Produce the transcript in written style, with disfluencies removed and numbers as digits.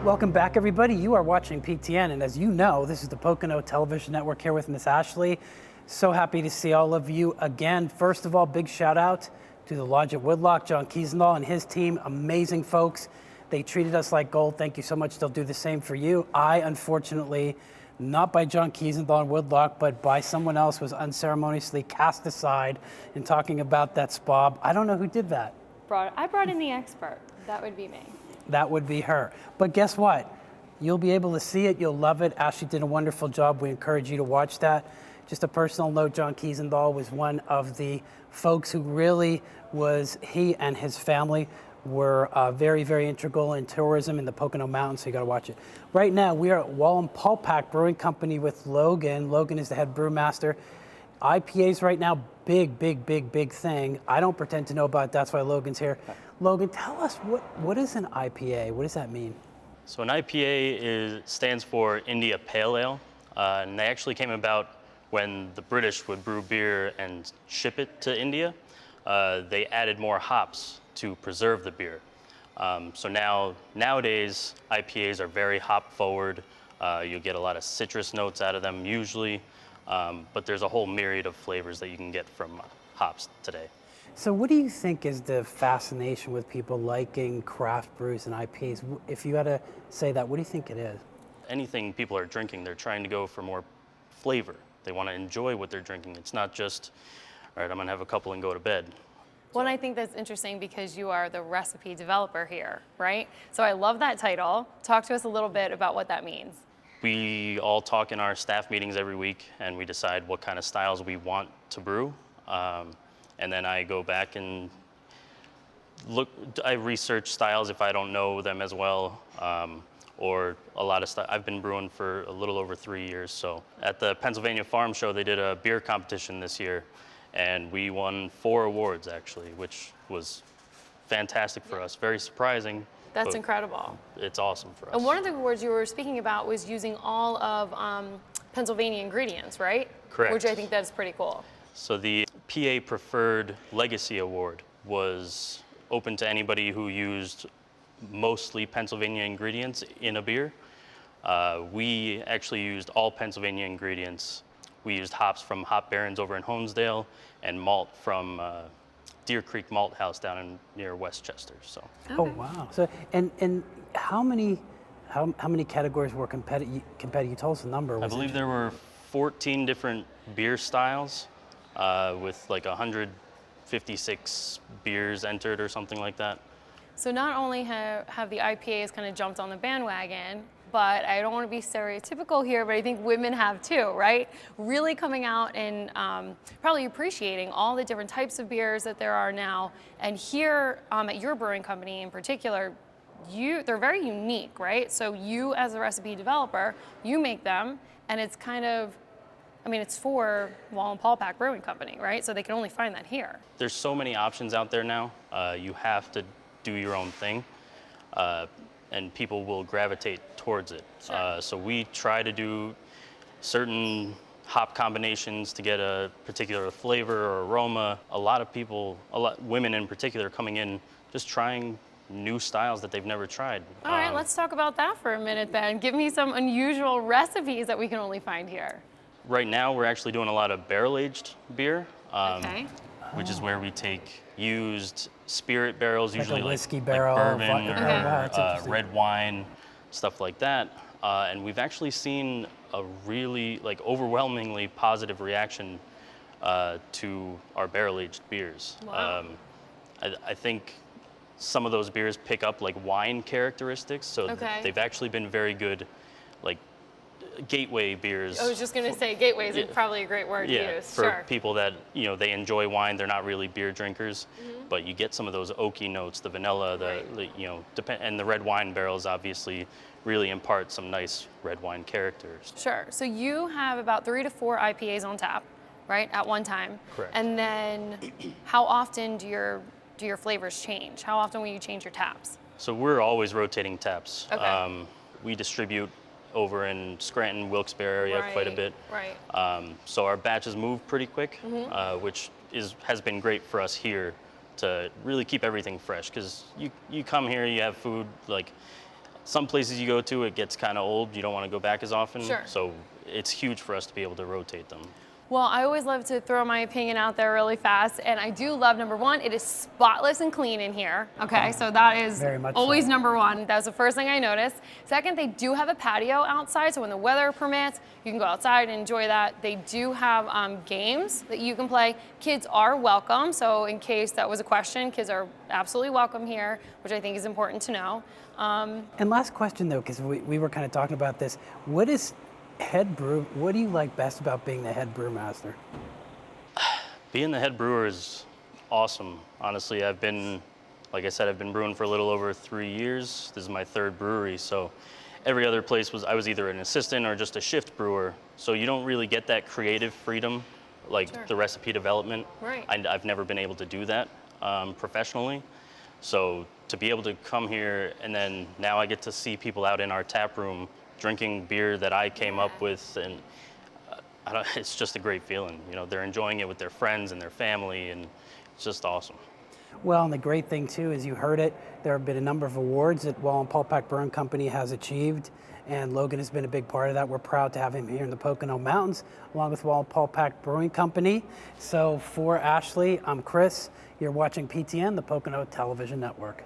Welcome back, everybody. You are watching PTN, and as you know, this is the Pocono Television Network here with Miss Ashley. So happy to see all of you again. First of all, big shout out to the Lodge at Woodlock, John Kiesendahl and his team. Amazing folks. They treated us like gold. Thank you so much. They'll do the same for you. I, unfortunately, not by John Kiesendahl and Woodlock, but by someone else, was unceremoniously cast aside in talking about that SPOB. I don't know who did that. I brought in the expert. That would be me. That would be her. But guess what? You'll be able to see it. You'll love it. Ashley did a wonderful job. We encourage you to watch that. Just a personal note, John Kiesendahl was one of the folks who really was, he and his family were very, very integral in tourism in the Pocono Mountains, so you gotta watch it. Right now, we are at Wallenpaupack Brewing Company with Logan. Logan is the head brewmaster. IPAs right now, big thing. I don't pretend to know about it, that's why Logan's here. Logan, tell us, what is an IPA? What does that mean? So an IPA stands for India Pale Ale, and they actually came about when the British would brew beer and ship it to India. They added more hops to preserve the beer. So nowadays, IPAs are very hop forward. You'll get a lot of citrus notes out of them usually, but there's a whole myriad of flavors that you can get from hops today. So what do you think is the fascination with people liking craft brews and IPAs? If you had to say that, what do you think it is? Anything people are drinking, they're trying to go for more flavor. They want to enjoy what they're drinking. It's not just, all right, I'm gonna have a couple and go to bed. Well, and I think that's interesting because you are the recipe developer here, right? So I love that title. Talk to us a little bit about what that means. We all talk in our staff meetings every week, and we decide what kind of styles we want to brew. And then I go back and I research styles if I don't know them as well, or a lot of stuff. I've been brewing for a little over 3 years. So at the Pennsylvania Farm Show, they did a beer competition this year, and we won 4 awards actually, which was fantastic for us. Very surprising. That's incredible. It's awesome for us. And one of the awards you were speaking about was using all of Pennsylvania ingredients, right? Correct. Which I think that's pretty cool. So the PA Preferred Legacy Award was open to anybody who used mostly Pennsylvania ingredients in a beer. We actually used all Pennsylvania ingredients. We used hops from Hop Barons over in Holmesdale and malt from Deer Creek Malt House down near Westchester. So. Okay. Oh wow! So and how many categories were competitive? You told us the number. I believe there were 14 different beer styles with like 156 beers entered or something like that. So not only have the IPAs kind of jumped on the bandwagon, but I don't want to be stereotypical here, but I think women have too, right? Really coming out and probably appreciating all the different types of beers that there are now. And here at your brewing company in particular, they're very unique, right? So you as a recipe developer, you make them, and it's kind of, I mean, it's for Wallenpaupack Brewing Company, right? So they can only find that here. There's so many options out there now. You have to do your own thing, and people will gravitate towards it. Sure. So we try to do certain hop combinations to get a particular flavor or aroma. A lot of people, women in particular, coming in just trying new styles that they've never tried. All right, let's talk about that for a minute then. Give me some unusual recipes that we can only find here. Right now, we're actually doing a lot of barrel-aged beer, Okay. which is where we take used spirit barrels, usually a whiskey like barrel, bourbon vodka. or That's interesting. red wine, stuff like that. And we've actually seen a really overwhelmingly positive reaction to our barrel-aged beers. Wow. I think some of those beers pick up like wine characteristics, so they've actually been very good, like gateway beers. I was just going to say gateway is probably a great word to use. For people that, they enjoy wine, they're not really beer drinkers, but you get some of those oaky notes, the vanilla, and the red wine barrels obviously really impart some nice red wine characters. Sure. So you have about 3 to 4 IPAs on tap, right, at one time. Correct. And then how often do your flavors change? How often will you change your taps? So we're always rotating taps. Okay. We distribute over in Scranton, Wilkes-Barre area quite a bit. Right. So our batches move pretty quick, which has been great for us here to really keep everything fresh. Because you come here, you have food, like some places you go to, it gets kind of old. You don't want to go back as often. Sure. So it's huge for us to be able to rotate them. Well, I always love to throw my opinion out there really fast, and I do love, number one, it is spotless and clean in here. Okay, so that is Very much always so. number one. That was the first thing I noticed. Second, they do have a patio outside, so when the weather permits, you can go outside and enjoy that. They do have games that you can play. Kids are welcome, so in case that was a question, kids are absolutely welcome here, which I think is important to know. And last question though, because we were kind of talking about this. What do you like best about being the head brewmaster? Being the head brewer is awesome. Honestly, like I said, I've been brewing for a little over 3 years. This is my third brewery, so every other place I was either an assistant or just a shift brewer. So you don't really get that creative freedom, like Sure. the recipe development. Right. I've never been able to do that professionally. So to be able to come here, and then now I get to see people out in our tap room drinking beer that I came up with, and it's just a great feeling. You know, they're enjoying it with their friends and their family, and it's just awesome. Well, and the great thing too is you heard it. There have been a number of awards that Wallenpaupack Brewing Company has achieved, and Logan has been a big part of that. We're proud to have him here in the Pocono Mountains, along with Wallenpaupack Brewing Company. So for Ashley, I'm Chris. You're watching PTN, the Pocono Television Network.